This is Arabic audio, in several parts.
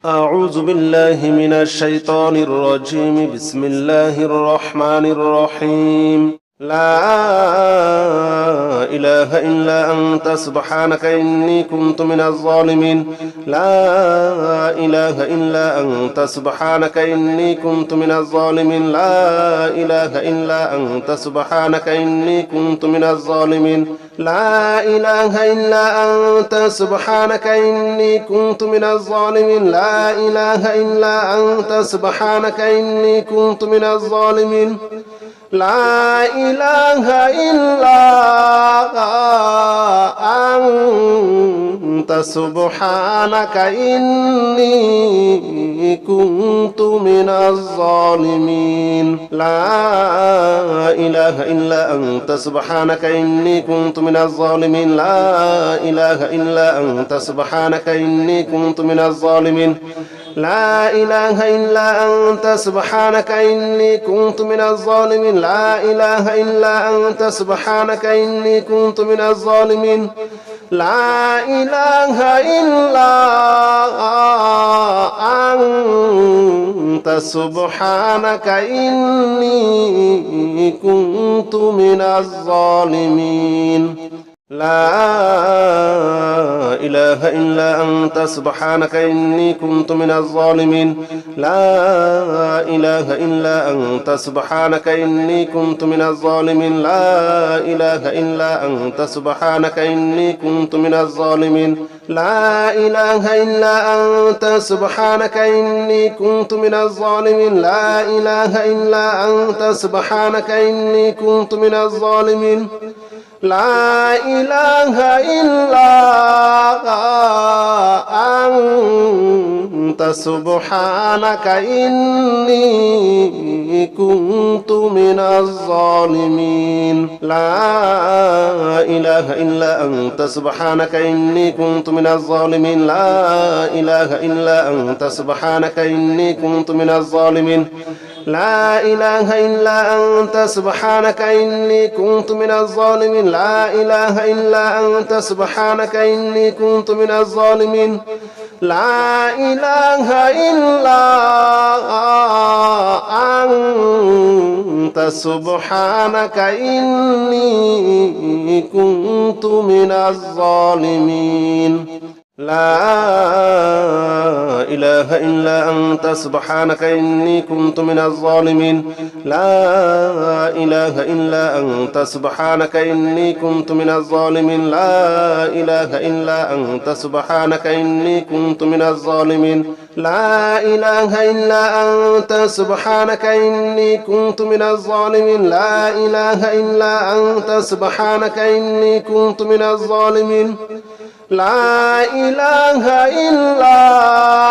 أعوذ بالله من الشيطان الرجيم. بسم الله الرحمن الرحيم. لا إله إلا أنت سبحانك إني كنت من الظالمين. لا إله إلا أنت سبحانك إني كنت من الظالمين. لا إله إلا أنت سبحانك إني كنت من الظالمين. لا إله إلا أنت سبحانك إني كنت من الظالمين. لا إله إلا أنت سبحانك إني كنت من الظالمين. لا إله إلا أنت سبحانك إني كنت من الظالمين. لا إله إلا أنت سبحانك إني كنت من الظالمين. لا إله إلا أنت سبحانك إني كنت من الظالمين. لا إله إلا أنت سبحانك إني كنت من الظالمين. لا إله إلا أنت سبحانك إني كنت من الظالمين. لا إله إلا أنت سبحانك إني كنت من الظالمين. لا إله إلا أنت سبحانك إني كنت من الظالمين. لا إله إلا أنت سبحانك إني كنت من الظالمين. لا إله إلا أنت سبحانك إني كنت من الظالمين. لا إله إلا أنت سبحانك إني كنت من الظالمين. لا إله إلا أنت سبحانك إني كنت من الظالمين. لا إله إلا أنت سبحانك إني كنت من الظالمين. لا إله إلا أنت سبحانك إني كنت من الظالمين. لا إله إلا أنت سبحانك إني كنت من الظالمين. لا إله إلا أنت سبحانك إني كنت من الظالمين. لا إله إلا أنت سبحانك إني كنت من الظالمين. لا إله إلا أنت سبحانك إني كنت من الظالمين. لا إله إلا أنت سبحانك إني كنت من الظالمين. لا إله إلا أنت سبحانك إني كنت من الظالمين. لا إله إلا أنت سبحانك إني كنت من الظالمين. لا إله إلا أنت سبحانك إني كنت من الظالمين. لا إله إلا أنت سبحانك إني كنت من الظالمين. لا إله إلا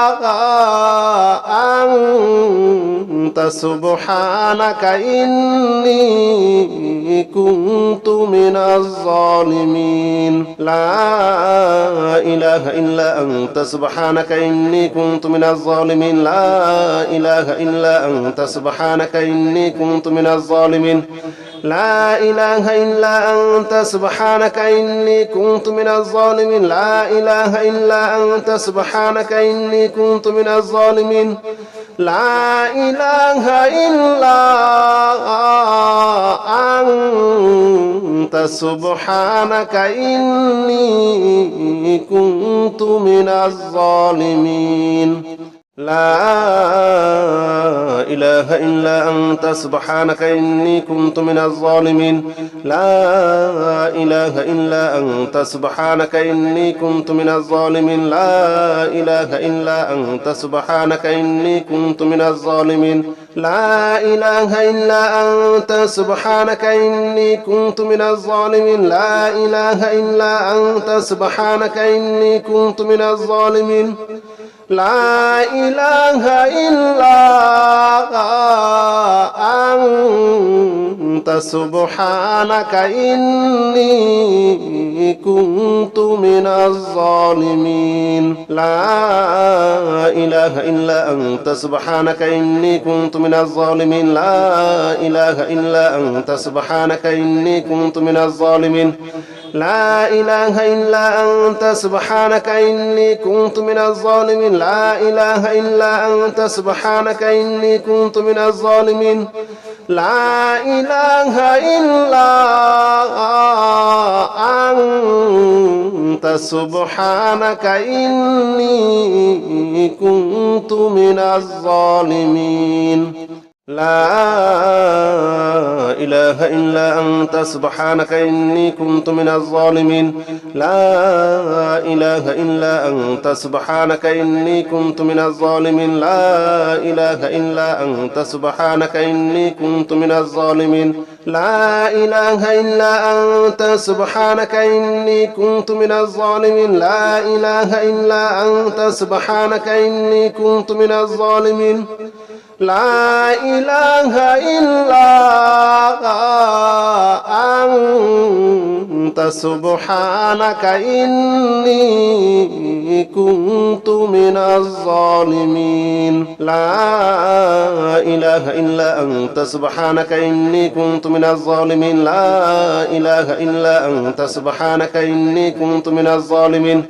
أنت سبحانك إني كنت من الظالمين. لا إله إلا أنت سبحانك إني كنت من الظالمين. لا إله إلا أنت سبحانك إني كنت من الظالمين. لا إله إلا أنت سبحانك إني كنت من الظالمين. لا إله إلا أنت سبحانك إني كنت من الظالمين. لا إله إلا أنت سبحانك إني كنت من الظالمين. لا إله إلا أنت سبحانك إني كنت من الظالمين. لا إله إلا أنت سبحانك إني كنت من الظالمين. لا إله إلا أنت سبحانك إني كنت من الظالمين. لا إله إلا أنت سبحانك إني كنت من الظالمين. لا إله إلا أنت سبحانك إني كنت من الظالمين. لا إله إلا أنت سبحانك إني كنت من الظالمين. لا إله إلا أنت سبحانك إني كنت من الظالمين. لا إله إلا أنت سبحانك إني كنت من الظالمين. لا إله إلا أنت سبحانك إني كنت من الظالمين لا إله إلا أنت سبحانك إني كنت من الظالمين لا إله إلا أنت سبحانك إني كنت من الظالمين لا إله إلا أنت سبحانك إني كنت من الظالمين لا إله إلا أنت سبحانك إني كنت من الظالمين لا إله إلا أنت سبحانك إني كنت من الظالمين لا إله إلا أنت سبحانك إني كنت من الظالمين لا إله إلا أنت سبحانك إني كنت من الظالمين لا إله إلا أنت سبحانك إني كنت من الظالمين لا إله إلا أنت سبحانك إني كنت من الظالمين لا إله إلا أنت سبحانك إني كنت من الظالمين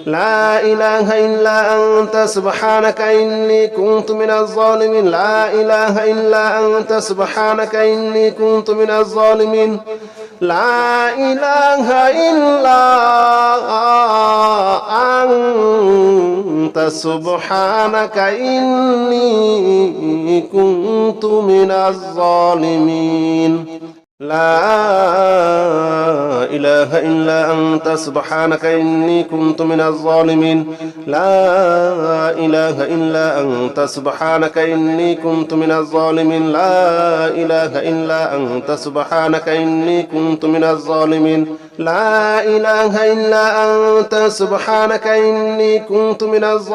لا إله إلا أنت سبحانك إني كنت من الظالمين لا إله إلا أنت سبحانك إني كنت من الظالمين لا إله إلا أنت سبحانك إني كنت من الظالمين لا إله إلا أنت سبحانك إني كنت من الظالمين لا إله إلا أنت سبحانك إني كنت من الظالمين لا إله إلا أنت سبحانك إني كنت من الظالمين لا إله إلا أنت سبحانك إني كنت من الظالمين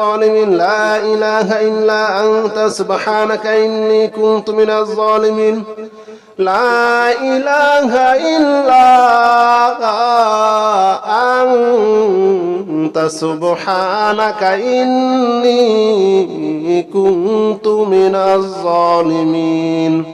لا إله إلا أنت سبحانك إني كنت من الظالمين لا إله إلا أنت سبحانك إني كنت من الظالمين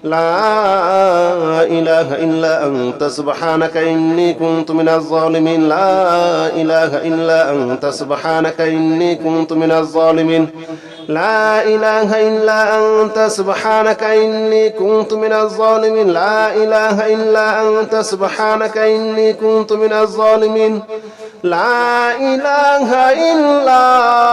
لا إله إلا أنت سبحانك إني كنت من الظالمين لا إله إلا أنت سبحانك إني كنت من الظالمين لا إله إلا أنت سبحانك إني كنت من الظالمين لا إله إلا أنت سبحانك إني كنت من الظالمين لا إله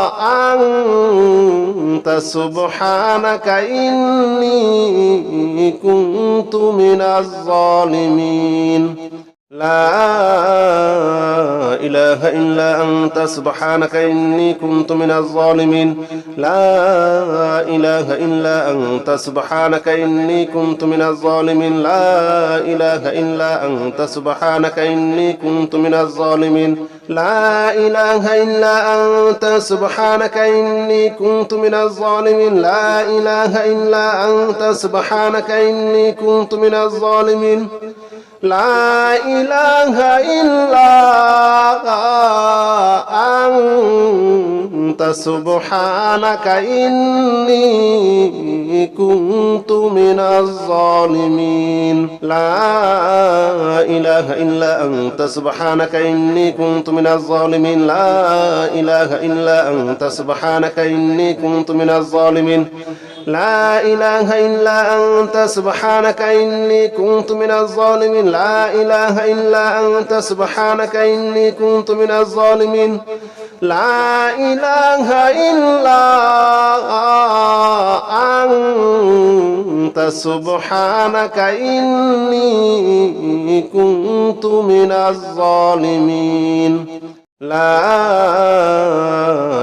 إلا أنت سبحانك إني كنت من الظالمين لا إله إلا أنت سبحانك إني كنت من الظالمين لا إله إلا أنت سبحانك إني كنت من الظالمين لا إله إلا أنت سبحانك إني كنت من الظالمين لا إله إلا أنت سبحانك إني كنت من الظالمين لا إله إلا أنت سبحانك إني كنت من الظالمين لا إله إلا أنت سبحانك إني كنت من الظالمين لا إله إلا أنت سبحانك إني كنت من الظالمين لا إله إلا أنت سبحانك إني كنت من الظالمين لا إله إلا أنت سبحانك إني كنت من الظالمين لا إله إلا أنت سبحانك إني كنت من الظالمين لا إله إلا أنت سبحانك إني كنت من الظالمين لا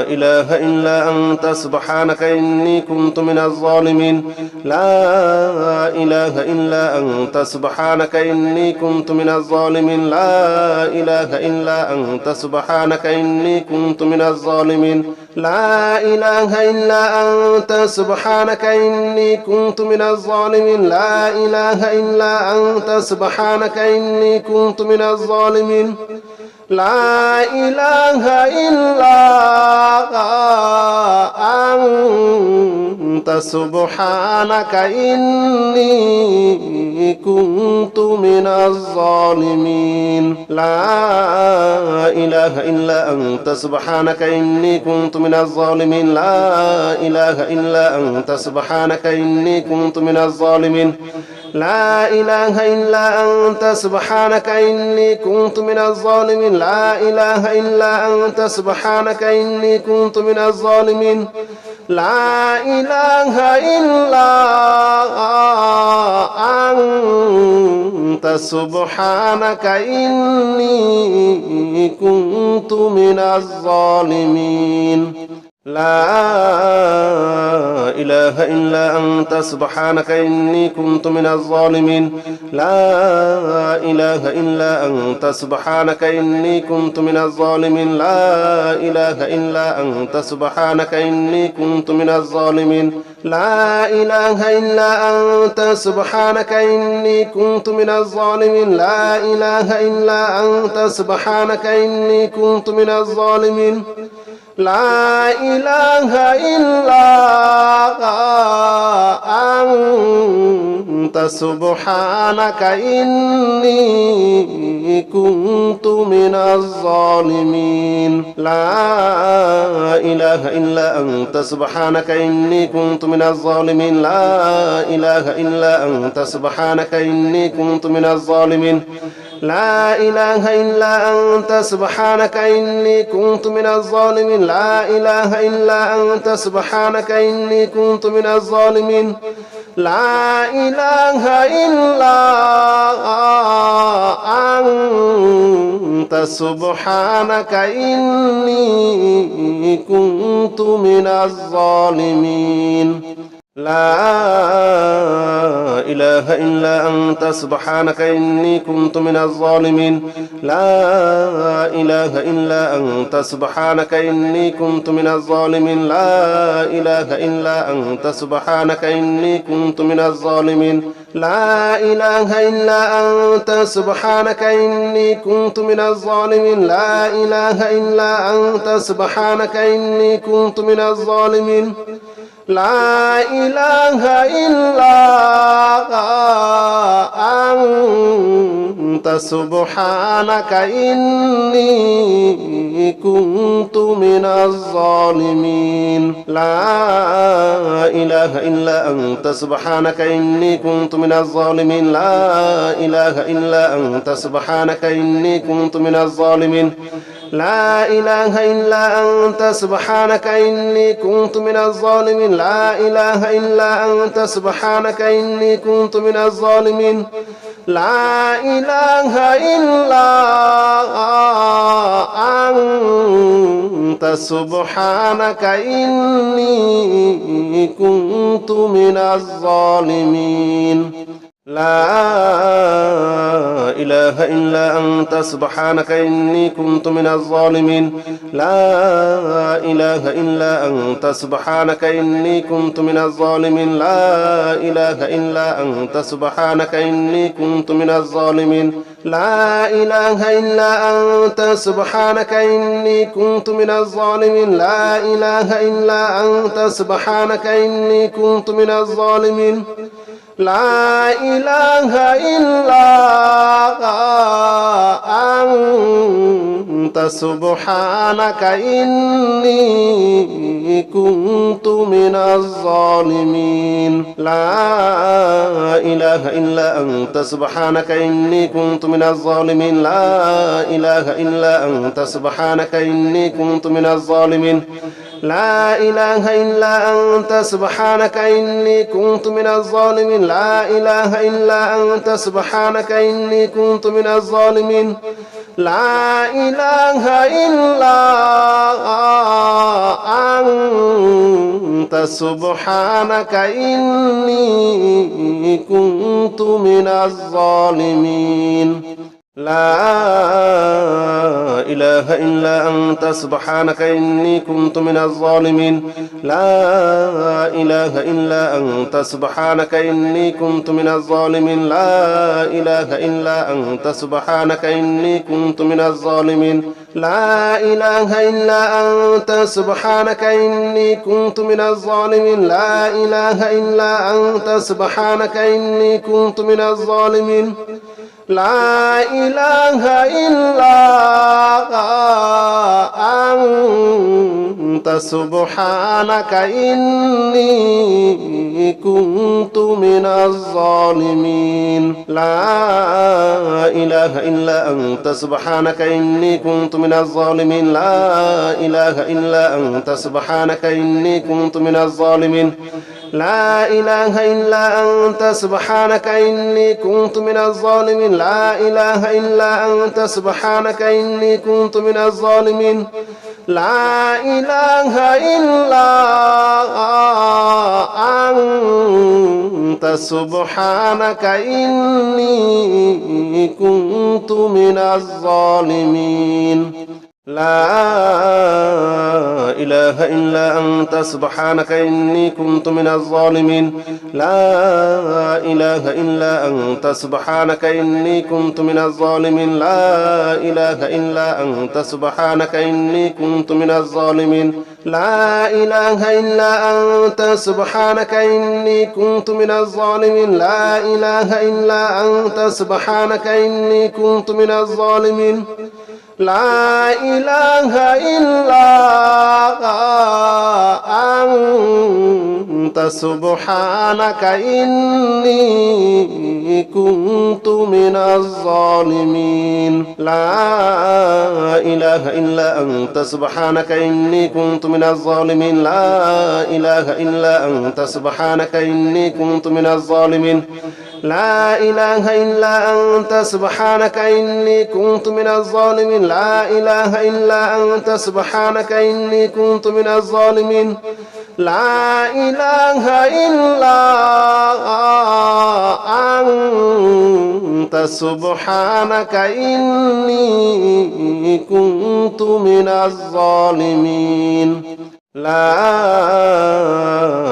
إله إلا أنت سبحانك إني كنت من الظالمين لا إله إلا أنت سبحانك إني كنت من الظالمين لا إله إلا أنت سبحانك إني كنت من الظالمين لا إله إلا أنت سبحانك إني كنت من الظالمين لا إله إلا أنت سبحانك إني كنت من الظالمين لا إله إلا أنت سبحانك إني كنت من الظالمين لا إله إلا أنت سبحانك إني كنت من الظالمين لا إله إلا أنت سبحانك إني كنت من الظالمين لا إله إلا أنت سبحانك إني كنت من الظالمين لا إله إلا أنت سبحانك إني كنت من الظالمين لا إله إلا أنت سبحانك إني كنت من الظالمين لا إله إلا أنت سبحانك إني كنت من الظالمين لا إله إلا أنت سبحانك إني كنت من الظالمين لا إله إلا أنت سبحانك إني كنت من الظالمين لا إله إلا أنت سبحانك إني كنت من الظالمين لا إله إلا أنت سبحانك إني كنت من الظالمين لا إله إلا أنت سبحانك إني كنت من الظالمين لا إله إلا أنت سبحانك إني كنت من الظالمين لا إله إلا أنت سبحانك إني كنت من الظالمين لا إله إلا أنت سبحانك إني كنت من الظالمين لا إله إلا أنت سبحانك إني كنت من الظالمين لا إله إلا أنت سبحانك إني كنت من الظالمين لا إله إلا أنت سبحانك إني كنت من الظالمين لا إله إلا أنت سبحانك إني كنت من الظالمين لا إله إلا أنت سبحانك إني كنت من الظالمين لا إله إلا أنت سبحانك إني كنت من الظالمين لا إله إلا أنت سبحانك إني كنت من الظالمين لا إله إلا أنت سبحانك إني كنت من الظالمين لا إله إلا أنت سبحانك إني كنت من الظالمين لا إله إلا أنت سبحانك إني كنت من الظالمين لا إله إلا أنت سبحانك إني كنت من الظالمين لا إله إلا أنت سبحانك إني كنت من الظالمين لا إله إلا أنت سبحانك إني كنت من الظالمين لا إله إلا أنت سبحانك إني كنت من الظالمين لا إله إلا أنت سبحانك إني كنت من الظالمين لا إله إلا أنت سبحانك إني كنت من الظالمين لا إله إلا أنت سبحانك إني كنت من الظالمين لا إله إلا أنت سبحانك إني كنت من الظالمين لا إله إلا أنت سبحانك إني كنت من الظالمين لا إله إلا أنت سبحانك إني كنت من الظالمين لا إله إلا أنت سبحانك إني كنت من الظالمين لا إله إلا أنت سبحانك إني كنت من الظالمين لا إله إلا أنت سبحانك إني كنت من الظالمين لا إله إلا أنت سبحانك إني كنت من الظالمين لا إله إلا أنت سبحانك إني كنت من الظالمين لا إله إلا أنت سبحانك إني كنت من الظالمين لا إله إلا أنت سبحانك إني كنت من الظالمين لا إله إلا أنت سبحانك إني كنت من الظالمين لا إله إلا أنت سبحانك إني كنت من الظالمين لا إله إلا أنت سبحانك إني كنت من الظالمين لا إله إلا أنت سبحانك إني كنت من الظالمين لا إله إلا أنت سبحانك إني كنت من الظالمين لا إله إلا أنت سبحانك إني كنت من الظالمين لا إله إلا أنت سبحانك إني كنت من الظالمين لا إله إلا أنت سبحانك إني كنت من الظالمين لا إله إلا أنت سبحانك إني كنت من الظالمين لا إله إلا أنت سبحانك إني كنت من الظالمين لا إله إلا أنت سبحانك إني كنت من الظالمين لا إله إلا أنت سبحانك إني كنت من الظالمين لا إله إلا أنت سبحانك إني كنت من الظالمين لا إله إلا أنت سبحانك إني كنت من الظالمين لا إله إلا أنت سبحانك إني كنت من الظالمين لا إله إلا أنت سبحانك إني كنت من الظالمين لا إله إلا أنت سبحانك إني كنت من الظالمين لا إله إلا أنت سبحانك إني كنت من الظالمين لا إله إلا أنت سبحانك إني كنت من الظالمين لا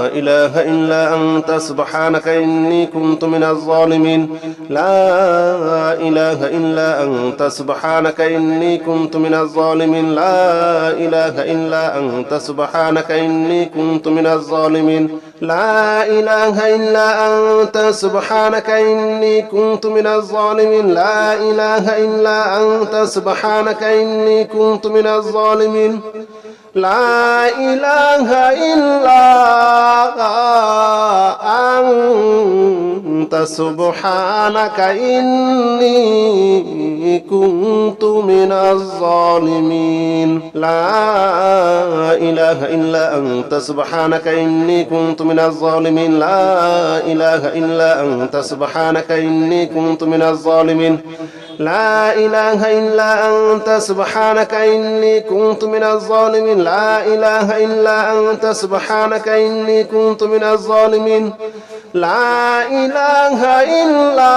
إله إلا أنت سبحانك إني كنت من الظالمين لا إله إلا أنت سبحانك إني كنت من الظالمين لا إله إلا أنت سبحانك إني كنت من الظالمين لا إله إلا أنت سبحانك إني كنت من الظالمين لا إله إلا أنت سبحانك إني كنت من الظالمين لا إله إلا أنت سبحانك إني كنت من الظالمين لا إله إلا أنت سبحانك إني كنت من الظالمين لا إله إلا أنت سبحانك إني كنت من الظالمين لا إله إلا أنت سبحانك إني كنت من الظالمين لا إله إلا أنت سبحانك إني كنت من الظالمين لا إله إلا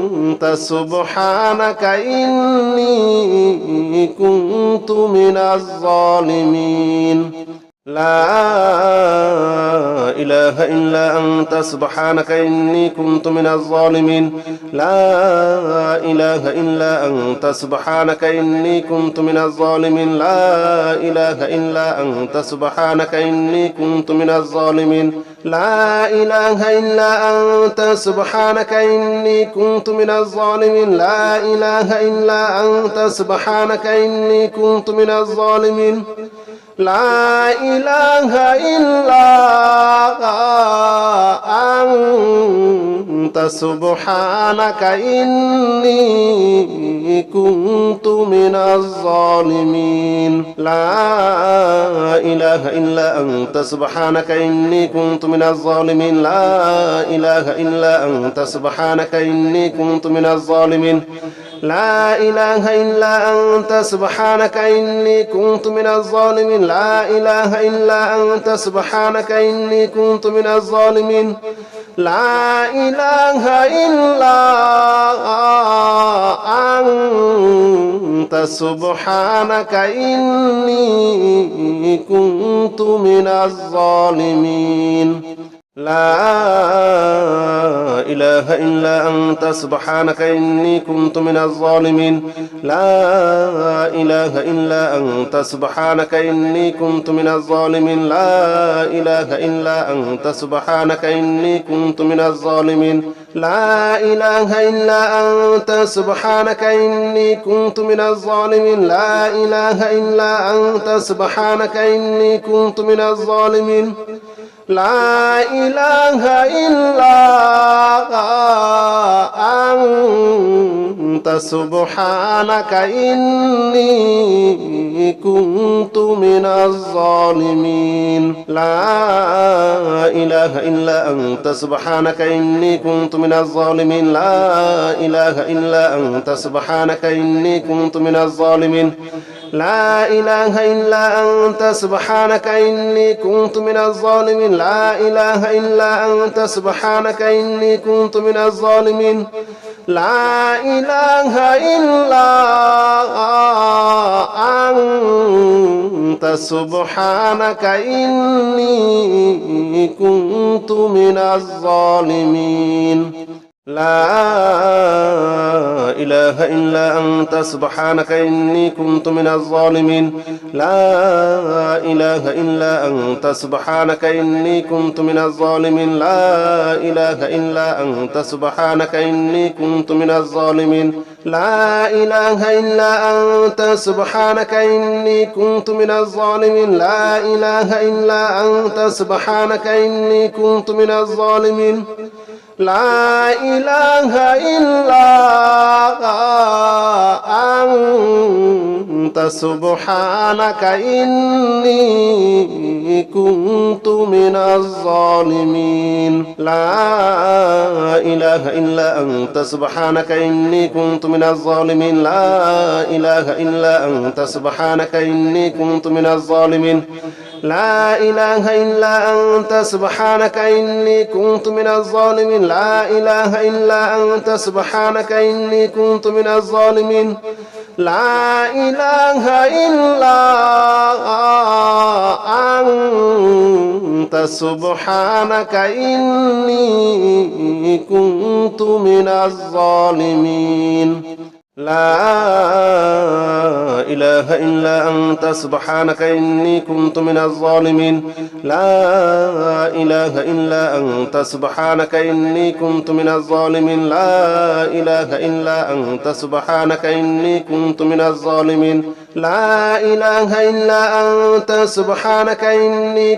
أنت سبحانك إني كنت من الظالمين لا إله إلا أنت سبحانك إني كنت من الظالمين لا إله إلا أنت سبحانك إني كنت من الظالمين لا إله إلا أنت سبحانك إني كنت من الظالمين لا إله إلا أنت سبحانك إني كنت من الظالمين لا إله إلا أنت سبحانك إني كنت من الظالمين لا إله إلا أنت سبحانك إني كنت من الظالمين لا إله إلا أنت سبحانك إني كنت من الظالمين لا إله إلا أنت سبحانك إني كنت من الظالمين لا إله إلا أنت سبحانك إني كنت من الظالمين لا إله إلا أنت سبحانك إني كنت من الظالمين لا إله إلا أنت سبحانك إني كنت من الظالمين لا إله إلا أنت سبحانك إني كنت من الظالمين لا إله إلا أنت سبحانك إني كنت من الظالمين لا إله إلا أنت سبحانك إني كنت من الظالمين لا إله إلا أنت سبحانك إني كنت من الظالمين لا إله إلا أنت سبحانك إني كنت من الظالمين لا إله إلا أنت سبحانك إني كنت من الظالمين لا إله إلا أنت سبحانك إني كنت من الظالمين لا إله إلا أنت سبحانك إني كنت من الظالمين لا إله إلا أنت سبحانك إني كنت من الظالمين لا إله إلا أنت سبحانك إني كنت من الظالمين لا إله إلا أنت سبحانك إني كنت من الظالمين لا إله إلا أنت سبحانك إني كنت من الظالمين لا إله إلا أنت سبحانك إني كنت من الظالمين لا إله إلا أنت سبحانك إني كنت من الظالمين لا إله إلا أنت سبحانك إني كنت من الظالمين لا إله إلا أنت سبحانك إني كنت من الظالمين لا إله إلا أنت سبحانك إني كنت من الظالمين لا إله إلا أنت سبحانك إني كنت من الظالمين لا إله إلا أنت سبحانك إني كنت من الظالمين لا إله إلا أنت سبحانك إني كنت من الظالمين لا إله إلا أنت سبحانك إني كنت من الظالمين لا إله إلا أنت سبحانك إني كنت من الظالمين لا إله إلا أنت سبحانك إني كنت من الظالمين لا إله إلا أنت سبحانك إني كنت من الظالمين لا إله إلا أنت سبحانك إني كنت من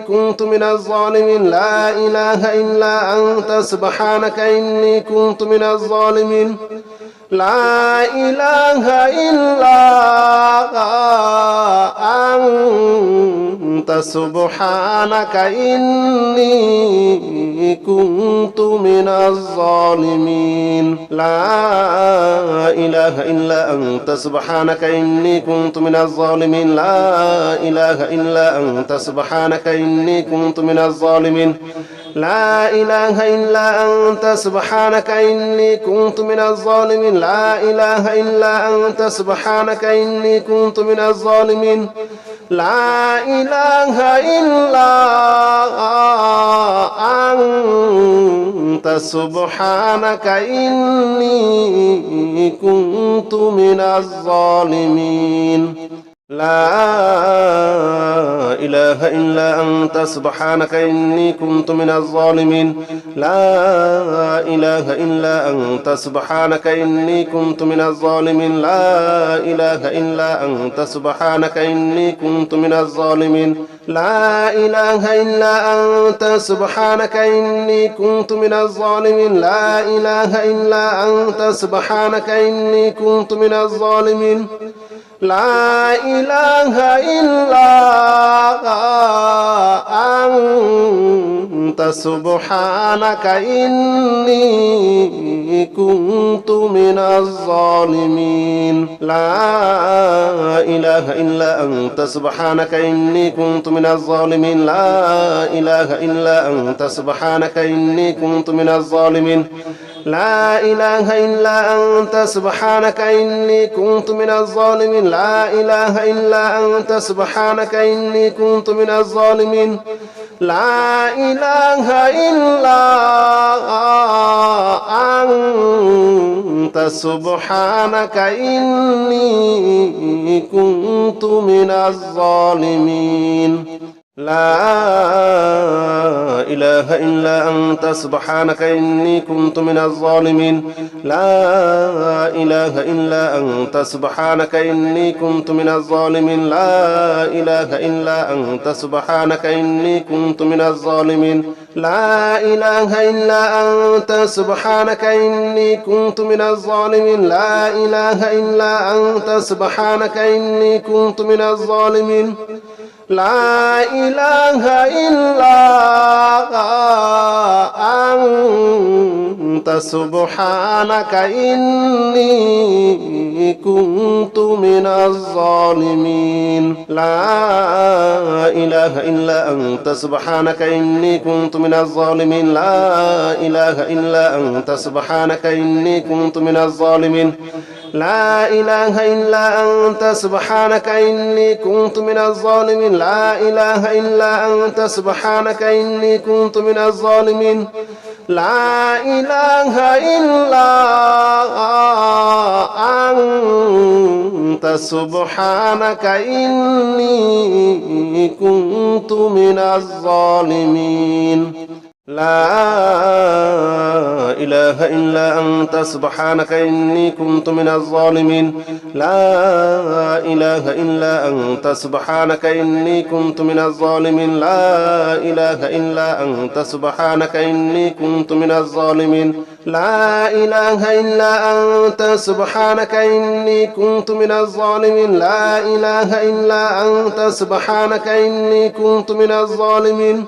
الظالمين لا إله إلا أنت سبحانك إني كنت من الظالمين لا إله إلا أنت سبحانك إني كنت من الظالمين لا إله إلا أنت سبحانك إني كنت من الظالمين لا إله إلا أنت سبحانك إني كنت من الظالمين لا إله إلا أنت سبحانك إني كنت من الظالمين لا إله إلا أنت سبحانك إني كنت من الظالمين لا إله إلا أنت سبحانك إني كنت من الظالمين لا إله إلا أنت سبحانك إني كنت من الظالمين لا إله إلا أنت سبحانك إني كنت من الظالمين لا إله إلا أنت سبحانك إني كنت من الظالمين لا إله إلا أنت سبحانك إني كنت من الظالمين لا إله إلا أنت سبحانك إني كنت من الظالمين لا إله إلا أنت سبحانك إني كنت من الظالمين لا إله إلا أنت سبحانك إني كنت من الظالمين لا إله إلا أنت سبحانك إني كنت من الظالمين لا إله إلا أنت سبحانك إني كنت من الظالمين لا إله إلا أنت سبحانك إني كنت من الظالمين لا إله إلا أنت سبحانك إني كنت من الظالمين لا إله إلا أنت سبحانك إني كنت من الظالمين لا إله إلا أنت سبحانك إني كنت من الظالمين لا إله إلا أنت سبحانك إني كنت من الظالمين لا إله إلا أنت سبحانك إني كنت من الظالمين لا إله إلا أنت سبحانك إني كنت من الظالمين لا إله إلا أنت سبحانك إني كنت من الظالمين لا إله إلا أنت سبحانك إني كنت من الظالمين لا إله إلا أنت سبحانك إني كنت من الظالمين لا إله إلا أنت سبحانك إني كنت من الظالمين لا إله إلا أنت سبحانك إني كنت من الظالمين لا إله إلا أنت سبحانك إني كنت من الظالمين لا إله إلا أنت سبحانك إني كنت من الظالمين لا إله إلا أنت سبحانك إني كنت من الظالمين لا إله إلا أنت سبحانك إني كنت من الظالمين لا إله إلا أنت سبحانك إني كنت من الظالمين لا إله إلا أنت سبحانك إني كنت من الظالمين لا إله إلا أنت سبحانك إني كنت من الظالمين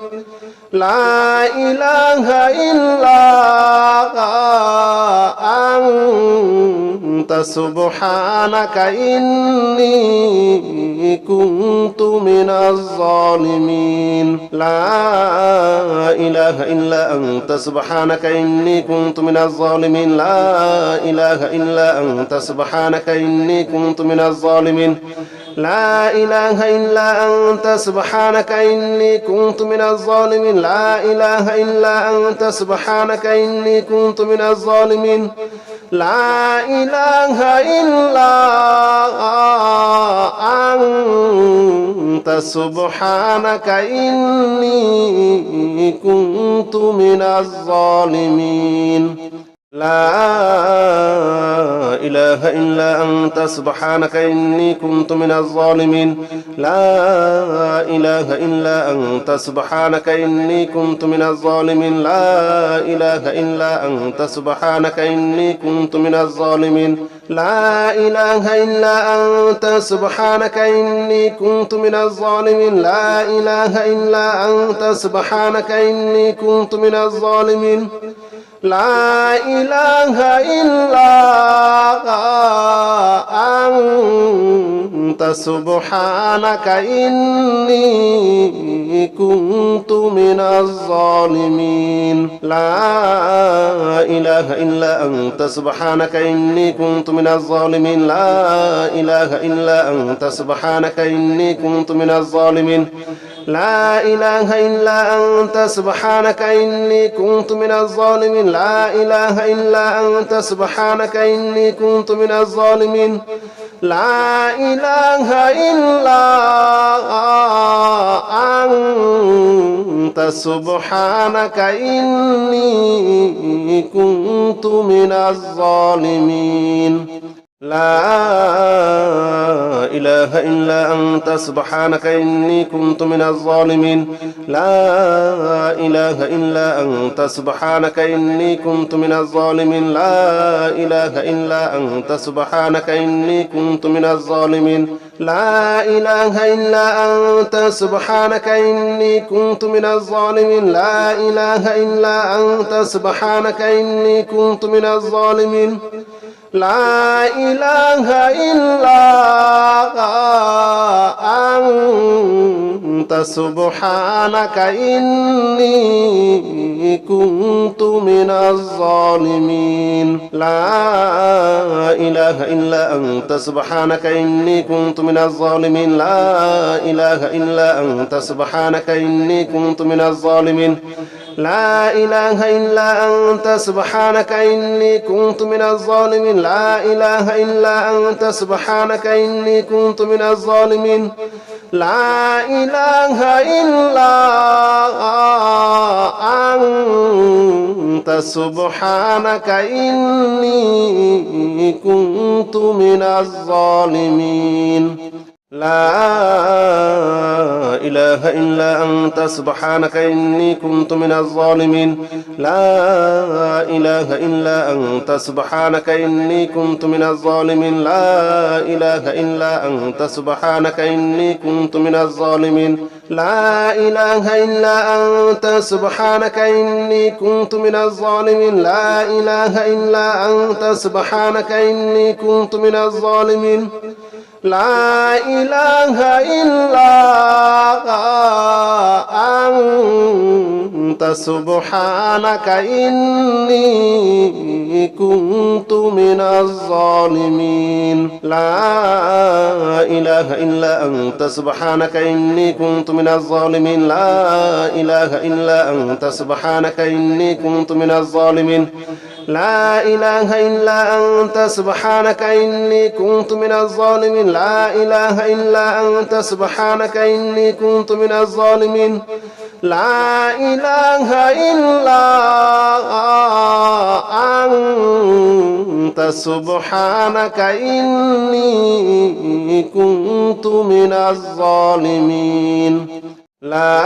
لا إله إلا أنت سبحانك إني كنت من الظالمين لا إله إلا أنت سبحانك إني كنت من الظالمين لا إله إلا أنت سبحانك إني كنت من الظالمين لا إله إلا أنت سبحانك إني كنت من الظالمين لا إله إلا أنت سبحانك إني كنت من الظالمين لا إله إلا أنت سبحانك إني كنت من الظالمين لا إله إلا أنت سبحانك إني كنت من الظالمين لا إله إلا أنت سبحانك إني كنت من الظالمين لا إله إلا أنت سبحانك إني كنت من الظالمين لا إله إلا أنت سبحانك إني كنت من الظالمين لا إله إلا أنت سبحانك إني كنت من الظالمين لا إله إلا أنت سبحانك إني كنت من الظالمين لا إله إلا أنت سبحانك إني كنت من الظالمين لا إله إلا أنت سبحانك إني كنت من الظالمين لا إله إلا أنت سبحانك إني كنت من الظالمين لا إله إلا أنت سبحانك إني كنت من الظالمين لا إله إلا أنت سبحانك إني كنت من الظالمين لا إله إلا أنت سبحانك إني كنت من الظالمين لا إله إلا أنت سبحانك إني كنت من الظالمين لا إله إلا أنت سبحانك إني كنت من الظالمين لا إله إلا أنت سبحانك إني كنت من الظالمين لا إله إلا أنت سبحانك إني كنت من الظالمين لا إله إلا أنت سبحانك إني كنت من الظالمين لا إله إلا أنت سبحانك إني كنت من الظالمين لا إله إلا أنت سبحانك إني كنت من الظالمين لا إله إلا أنت سبحانك إني كنت من الظالمين لا إله إلا أنت سبحانك إني كنت من الظالمين لا إله إلا أنت سبحانك إني كنت من الظالمين لا إله إلا أنت سبحانك إني كنت من الظالمين لا إله إلا أنت سبحانك إني كنت من الظالمين لا إله إلا أنت سبحانك إني كنت من الظالمين لا إله إلا أنت سبحانك إني كنت من الظالمين لا إله إلا أنت سبحانك إني كنت من الظالمين لا إله إلا أنت سبحانك إني كنت من الظالمين لا إله إلا أنت سبحانك إني كنت من الظالمين لا إله إلا أنت سبحانك إني كنت من الظالمين لا إله إلا أنت سبحانك إني كنت من الظالمين لا إله إلا أنت سبحانك إني كنت من الظالمين لا إله إلا أنت سبحانك إني كنت من الظالمين لا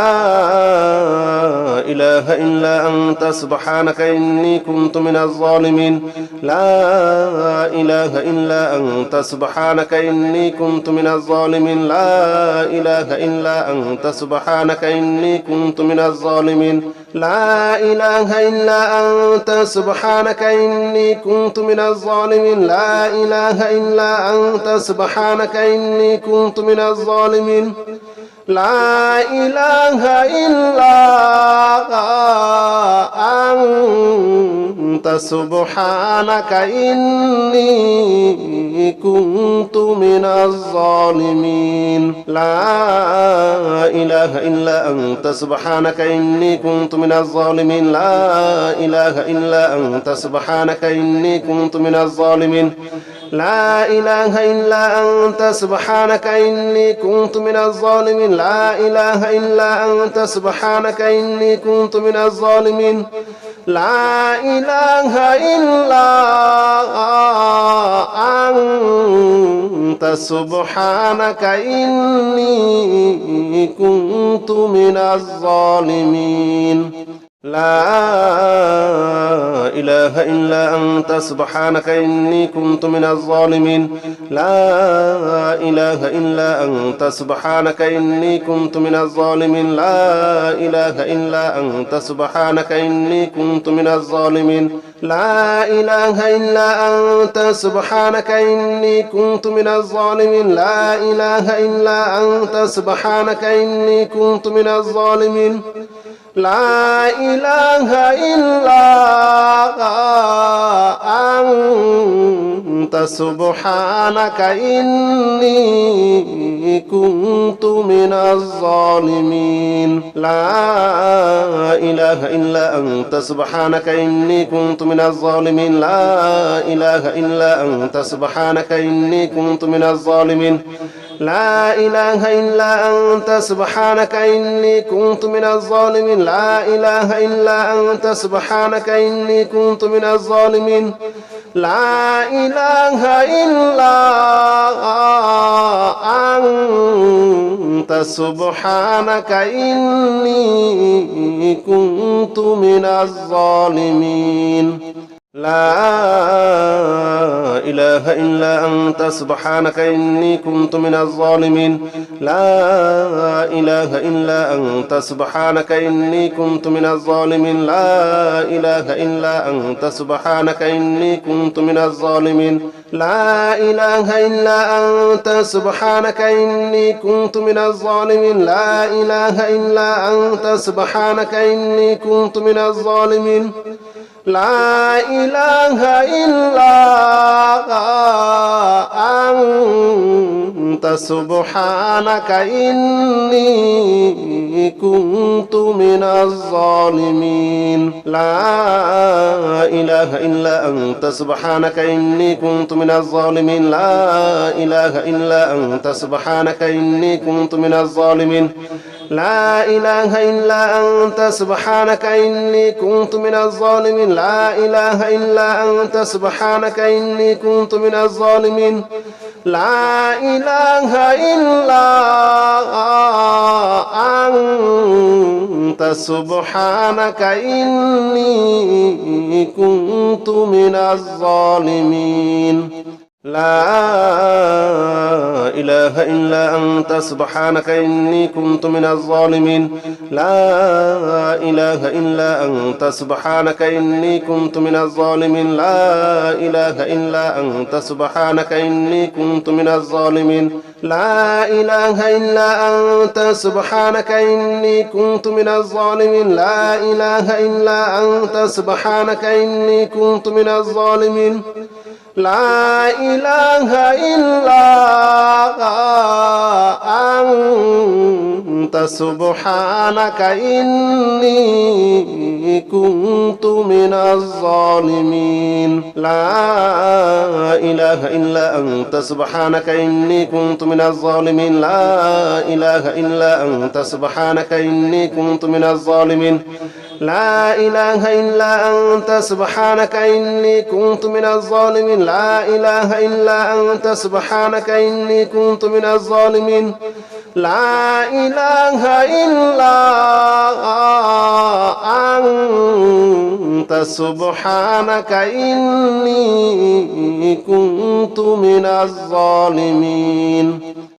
إله إلا أنت سبحانك إني كنت من الظالمين لا إله إلا أنت سبحانك إني كنت من الظالمين لا إله إلا أنت سبحانك إني كنت من الظالمين لا إله إلا أنت سبحانك إني كنت من الظالمين لا إله إلا أنت سبحانك إني كنت من الظالمين لا إله إلا أنت سبحانك إني كنت من الظالمين لا إله إلا أنت سبحانك إني كنت من الظالمين لا إله إلا أنت سبحانك إني كنت من الظالمين لا إله إلا أنت سبحانك إني كنت من الظالمين لا إله إلا أنت سبحانك إني كنت من الظالمين لا إله إلا أنت سبحانك إني كنت من الظالمين لا إله إلا أنت سبحانك إني كنت من الظالمين لا إله إلا أنت سبحانك إني كنت من الظالمين لا إله إلا أنت سبحانك إني كنت من الظالمين لا إله إلا أنت سبحانك إني كنت من الظالمين لا إله إلا أنت سبحانك إني كنت من الظالمين لا إله إلا أنت سبحانك إني كنت من الظالمين لا إله إلا أنت سبحانك إني كنت من الظالمين لا إله إلا أنت سبحانك إني كنت من الظالمين لا إله إلا أنت سبحانك إني كنت من الظالمين لا إله إلا أنت سبحانك إني كنت من الظالمين لا إله إلا أنت سبحانك إني كنت من الظالمين لا إله إلا أنت سبحانك إني كنت من الظالمين لا إله إلا أنت سبحانك إني كنت من الظالمين لا إله إلا أنت سبحانك إني كنت من الظالمين لا إله إلا أنت سبحانك إني كنت من الظالمين لا إله إلا أنت سبحانك إني كنت من الظالمين لا إله إلا أنت سبحانك إني كنت من الظالمين لا إله إلا أنت سبحانك إني كنت من الظالمين لا إله إلا أنت سبحانك إني كنت من الظالمين لا إله إلا أنت سبحانك إني كنت من الظالمين لا إله إلا أنت سبحانك إني كنت من الظالمين لا إله إلا أنت سبحانك إني كنت من الظالمين لا إله إلا أنت سبحانك إني كنت من الظالمين لا إله إلا أنت سبحانك إني كنت من الظالمين لا إله إلا أنت سبحانك إني كنت من الظالمين لا إله إلا أنت سبحانك إني كنت من الظالمين لا إله إلا أنت سبحانك إني كنت من الظالمين لا إله إلا أنت سبحانك إني كنت من الظالمين لا إله إلا أنت سبحانك إني كنت من الظالمين لا إله إلا أنت سبحانك إني كنت من الظالمين لا إله إلا أنت سبحانك إني كنت من الظالمين لا إله إلا أنت سبحانك إني كنت من الظالمين لا إله إلا أنت سبحانك إني كنت من الظالمين